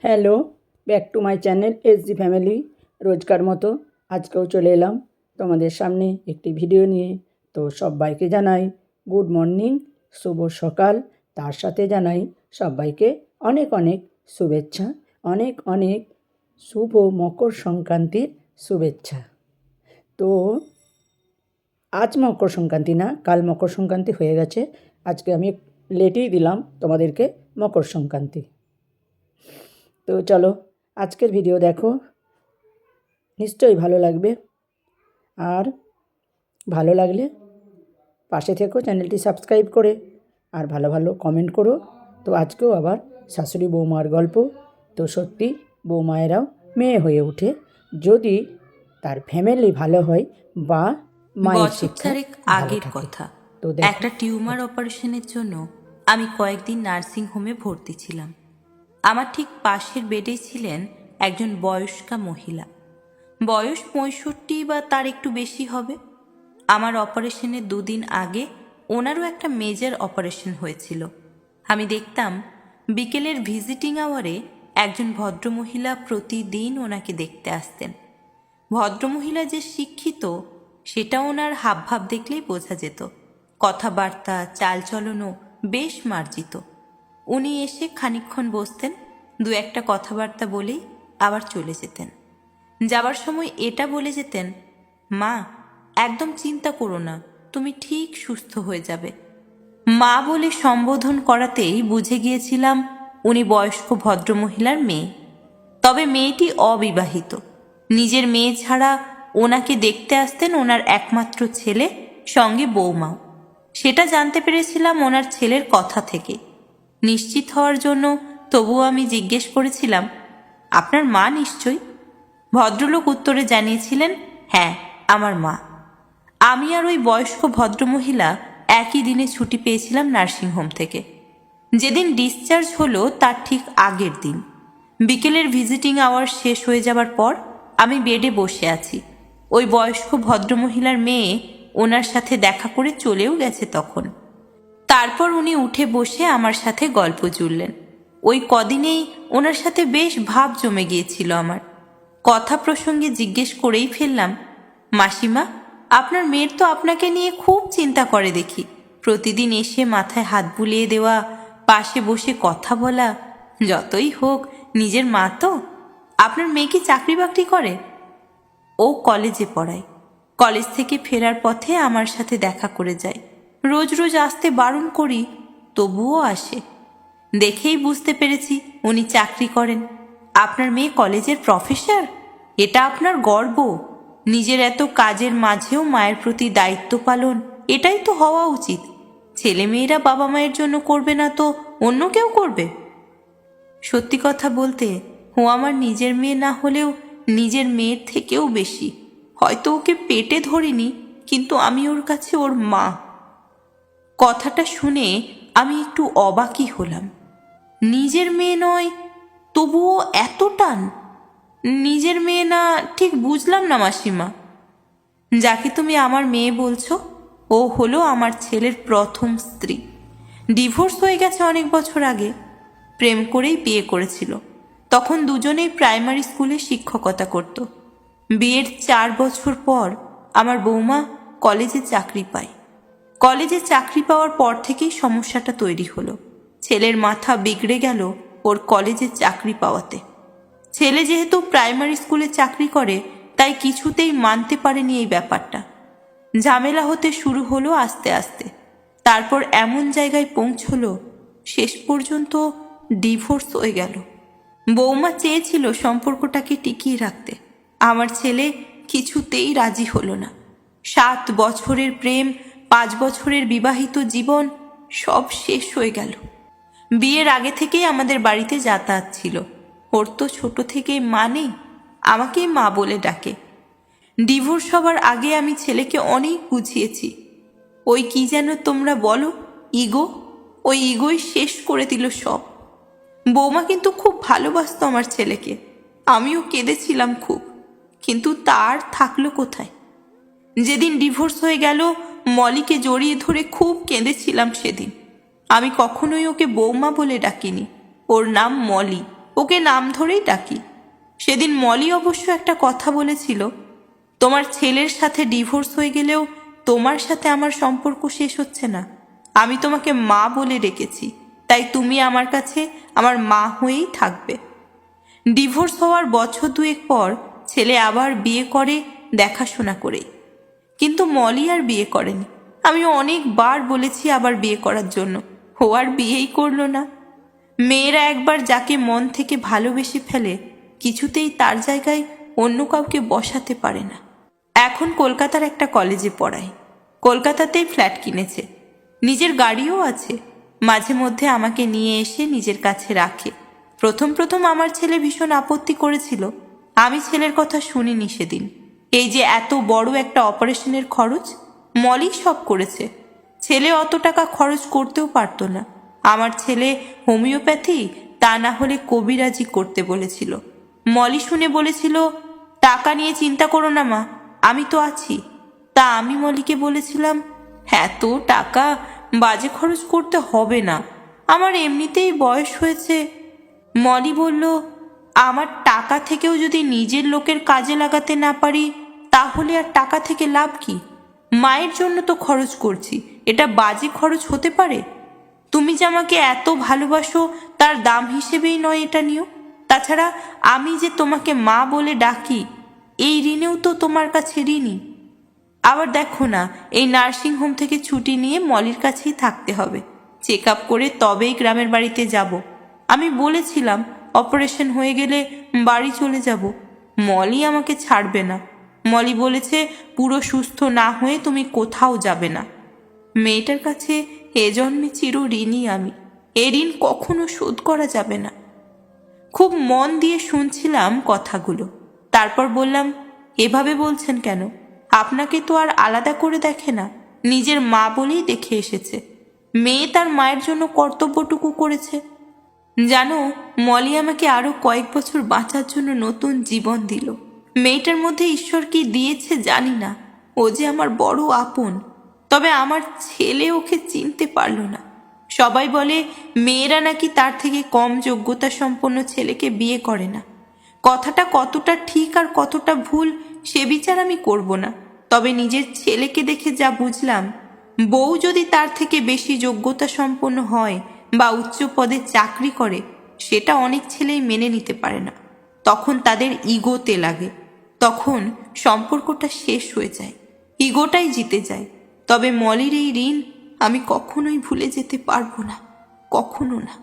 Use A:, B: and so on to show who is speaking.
A: Hello, back to my channel SG family. রোজকার মতো আজকেও চলে এলাম তোমাদের সামনে একটি ভিডিও নিয়ে। তো সবাইকে জানাই গুড মর্নিং, শুভ সকাল। তার সাথে জানাই সবাইকে অনেক অনেক শুভেচ্ছা, অনেক অনেক শুভ মকর সংক্রান্তির শুভেচ্ছা। তো আজ মকর সংক্রান্তি না, কাল মকর সংক্রান্তি হয়ে গেছে। আজকে আমি লেটেই দিলাম তোমাদেরকে মকর সংক্রান্তি। তো চলো আজকের ভিডিও দেখো, নিশ্চয়ই ভালো লাগবে। আর ভালো লাগলে পাশে থেকো, চ্যানেলটি সাবস্ক্রাইব করে, আর ভালো ভালো কমেন্ট করো। তো আজকেও আবার শাশুড়ি বৌমার গল্প। তো সত্যি বৌমায়েরাও মেয়ে হয়ে ওঠে যদি তার ফ্যামিলি ভালো হয় বা মায়ের
B: বছর
A: শিক্ষা
B: চারেক
A: ভালো
B: আগের
A: থাকে।
B: কথা।
A: তো দেখো,
B: একটা টিউমার অপারেশনের জন্য আমি কয়েকদিন নার্সিং হোমে ভর্তি ছিলাম। আমার ঠিক পাশের বেডেই ছিলেন একজন বয়স্কা মহিলা। বয়স 65 বা তার একটু বেশি হবে। আমার অপারেশনের 2 দিন আগে ওনারও একটা মেজর অপারেশন হয়েছিল। আমি দেখতাম বিকেলের ভিজিটিং আওয়ারে একজন ভদ্রমহিলা প্রতিদিন ওনাকে দেখতে আসতেন। ভদ্রমহিলা যে শিক্ষিত সেটা ওনার হাবভাব দেখলেই বোঝা যেত। কথাবার্তা চালচলনও বেশ মার্জিত। উনি এসে খানিকক্ষণ বসতেন, দু একটা কথাবার্তা বলেই আবার চলে যেতেন। যাবার সময় এটা বলে যেতেন, মা, একদম চিন্তা করো না, তুমি ঠিক সুস্থ হয়ে যাবে। মা বলে সম্বোধন করাতেই বুঝে গিয়েছিলাম উনি বয়স্ক ভদ্রমহিলার মেয়ে। তবে মেয়েটি অবিবাহিত। নিজের মেয়ে ছাড়া ওনাকে দেখতে আসতেন ওনার একমাত্র ছেলে, সঙ্গে বৌমাও। সেটা জানতে পেরেছিলাম ওনার ছেলের কথা থেকে। নিশ্চিত হওয়ার জন্য তবুও আমি জিজ্ঞেস করেছিলাম, আপনার মা নিশ্চয়ই? ভদ্রলোক উত্তরে জানিয়েছিলেন, হ্যাঁ, আমার মা। আমি আর ওই বয়স্ক ভদ্রমহিলা একই দিনে ছুটি পেয়েছিলাম নার্সিংহোম থেকে। যেদিন ডিসচার্জ হলো তার ঠিক আগের দিন বিকেলের ভিজিটিং আওয়ার শেষ হয়ে যাবার পর আমি বেডে বসে আছি। ওই বয়স্ক ভদ্রমহিলার মেয়ে ওনার সাথে দেখা করে চলেও গেছে তখন। তারপর উনি উঠে বসে আমার সাথে গল্প জুড়লেন। ওই কদিনেই ওনার সাথে বেশ ভাব জমে গিয়েছিল আমার। কথা প্রসঙ্গে জিজ্ঞেস করেই ফেললাম, মাসিমা, আপনার মেয়ের তো আপনাকে নিয়ে খুব চিন্তা করে দেখি। প্রতিদিন এসে মাথায় হাত বুলিয়ে দেওয়া, পাশে বসে কথা বলা। যতই হোক নিজের মা তো। আপনার মেয়ে কি চাকরি বাকরি করে? ও কলেজে পড়ায়। কলেজ থেকে ফেরার পথে আমার সাথে দেখা করে যায়। রোজ রোজ আসতে বারণ করি, তবুও আসে। দেখেই বুঝতে পেরেছি উনি চাকরি করেন। আপনার মেয়ে কলেজের প্রফেসর, এটা আপনার গর্ব। নিজের এত কাজের মাঝেও মায়ের প্রতি দায়িত্ব পালন, এটাই তো হওয়া উচিত। ছেলে মেয়েরা বাবা মায়ের জন্য করবে না তো অন্য কেউ করবে? সত্যি কথা বলতে, ও আমার নিজের মেয়ে না হলেও নিজের মেয়ের থেকেও বেশি। হয়তো ওকে পেটে ধরিনি, কিন্তু আমি ওর কাছে ওর মা। কথাটা শুনে আমি একটু অবাকই হলাম। নিজের মেয়ে নয়, তবুও এত টান? নিজের মেয়ে না, ঠিক বুঝলাম না মাসিমা। যাকে তুমি আমার মেয়ে বলছো, ও হলো আমার ছেলের প্রথম স্ত্রী। ডিভোর্স হয়ে গেছে অনেক বছর আগে। প্রেম করেই বিয়ে করেছিল। তখন দুজনেই প্রাইমারি স্কুলে শিক্ষকতা করত। বিয়ের 4 বছর পর আমার বৌমা কলেজে চাকরি পায়। কলেজে চাকরি পাওয়ার পর থেকেই সমস্যাটা তৈরি হলো। ছেলের মাথা বিগড়ে গেল ওর কলেজে চাকরি পাওয়াতে। ছেলে যেহেতু প্রাইমারি স্কুলে চাকরি করে, তাই কিছুতেই মানতে পারেনি এই ব্যাপারটা। ঝামেলা হতে শুরু হলো আস্তে আস্তে। তারপর এমন জায়গায় পৌঁছলো, শেষ পর্যন্ত ডিভোর্স হয়ে গেল। বৌমা চেয়েছিল সম্পর্কটাকে টিকিয়ে রাখতে। আমার ছেলে কিছুতেই রাজি হলো না। 7 বছরের প্রেম, 5 বছরের বিবাহিত জীবন, সব শেষ হয়ে গেল। বিয়ের আগে থেকেই আমাদের বাড়িতে যাতায়াত ছিল। ওর তো ছোট থেকেই মা নেই, আমাকেই মা বলে ডাকে। ডিভোর্স হবার আগে আমি ছেলেকে অনেক বুঝিয়েছি। ওই কি যেন তোমরা বলো, ইগো, ওই ইগোই শেষ করে দিল সব। বৌমা কিন্তু খুব ভালোবাসতো আমার ছেলেকে। আমিও কেঁদেছিলাম খুব, কিন্তু তার থাকলো কোথায়? যেদিন ডিভোর্স হয়ে গেল, মলিকে জড়িয়ে ধরে খুব কেঁদেছিলাম সেদিন। আমি কখনোই ওকে বৌমা বলে ডাকিনি, ওর নাম মলি। ওকে নাম ধরেই ডাকি। সেদিন মলি অবশ্য একটা কথা বলেছিল, তোমার ছেলের সাথে ডিভোর্স হয়ে গেলেও তোমার সাথে আমার সম্পর্ক শেষ হচ্ছে না। আমি তোমাকে মা বলে ডেকেছি, তাই তুমি আমার কাছে আমার মা হয়েই থাকবে। ডিভোর্স হওয়ার বছর দুয়েক পর ছেলে আবার বিয়ে করে, দেখাশোনা করে। কিন্তু মলি আর বিয়ে করেনি। আমি অনেকবার বলেছি আবার বিয়ে করার জন্য, ও আর বিয়েই করলো না। মেয়েরা একবার যাকে মন থেকে ভালোবেসে ফেলে কিছুতেই তার জায়গায় অন্য কাউকে বসাতে পারে না। এখন কলকাতার একটা কলেজে পড়ায়, কলকাতাতেই ফ্ল্যাট কিনেছে, নিজের গাড়িও আছে। মাঝে মধ্যে আমাকে নিয়ে এসে নিজের কাছে রাখে। প্রথম প্রথম আমার ছেলে ভীষণ আপত্তি করেছিল, আমি ছেলের কথা শুনিনি সেদিন। এই যে এত বড় একটা অপারেশনের খরচ মলি সব করেছে, ছেলে অত টাকা খরচ করতেও পারতো না। আমার ছেলে হোমিওপ্যাথি, তা না হলে কবিরাজি করতে বলেছিল। মলি শুনে বলেছিল, টাকা নিয়ে চিন্তা করো না মা, আমি তো আছি। তা আমি মলিকে বলেছিলাম, এত টাকা বাজে খরচ করতে হবে না, আমার এমনিতেই বয়স হয়েছে। মলি বলল, আমার টাকা থেকেও যদি নিজের লোকের কাজে লাগাতে না পারি তাহলে আর টাকা থেকে লাভ কি? মায়ের জন্য তো খরচ করছি, এটা বাজে খরচ হতে পারে? তুমি যে আমাকে এত ভালোবাসো তার দাম হিসেবেই নয় এটা নিও। তাছাড়া আমি যে তোমাকে মা বলে ডাকি, এই ঋণেও তো তোমার কাছে ঋণী। আবার দেখো না, এই নার্সিং হোম থেকে ছুটি নিয়ে মলির কাছেই থাকতে হবে, চেক আপ করে তবেই গ্রামের বাড়িতে যাব। আমি বলেছিলাম অপারেশন হয়ে গেলে বাড়ি চলে যাব, মলি আমাকে ছাড়বে না। মলি বলেছে, পুরো সুস্থ না হয়ে তুমি কোথাও যাবে না। মেয়েটার কাছে এ জন্মে চির ঋণী আমি, এ ঋণ কখনো শোধ করা যাবে না। খুব মন দিয়ে শুনছিলাম কথাগুলো, তারপর বললাম, এভাবে বলছেন কেন? আপনাকে তো আর আলাদা করে দেখে না, নিজের মা বলেই দেখে এসেছে। মেয়ে তার মায়ের জন্য কর্তব্যটুকু করেছে। জানো, মলি আমাকে আরো কয়েক বছর বাঁচার জন্য নতুন জীবন দিল। মেয়েটার মধ্যে ঈশ্বর কি দিয়েছে জানি না, ও যে আমার বড় আপন। তবে আমার ছেলে ওকে চিনতে পারল না। সবাই বলে মেয়েরা নাকি তার থেকে কম যোগ্যতা সম্পন্ন ছেলেকে বিয়ে করে না। কথাটা কতটা ঠিক আর কতটা ভুল সে বিচার আমি করব না। তবে নিজের ছেলেকে দেখে যা বুঝলাম, বউ যদি তার থেকে বেশি যোগ্যতা সম্পন্ন হয় বা উচ্চ পদে চাকরি করে, সেটা অনেক ছেলেই মেনে নিতে পারে না। তখন তাদের ইগোতে লাগে, তখন সম্পর্কটা শেষ হয়ে যায়, ইগোটাই জিতে যায়। তবে মলির এই ঋণ আমি কখনোই ভুলে যেতে পারবো না, কখনো না।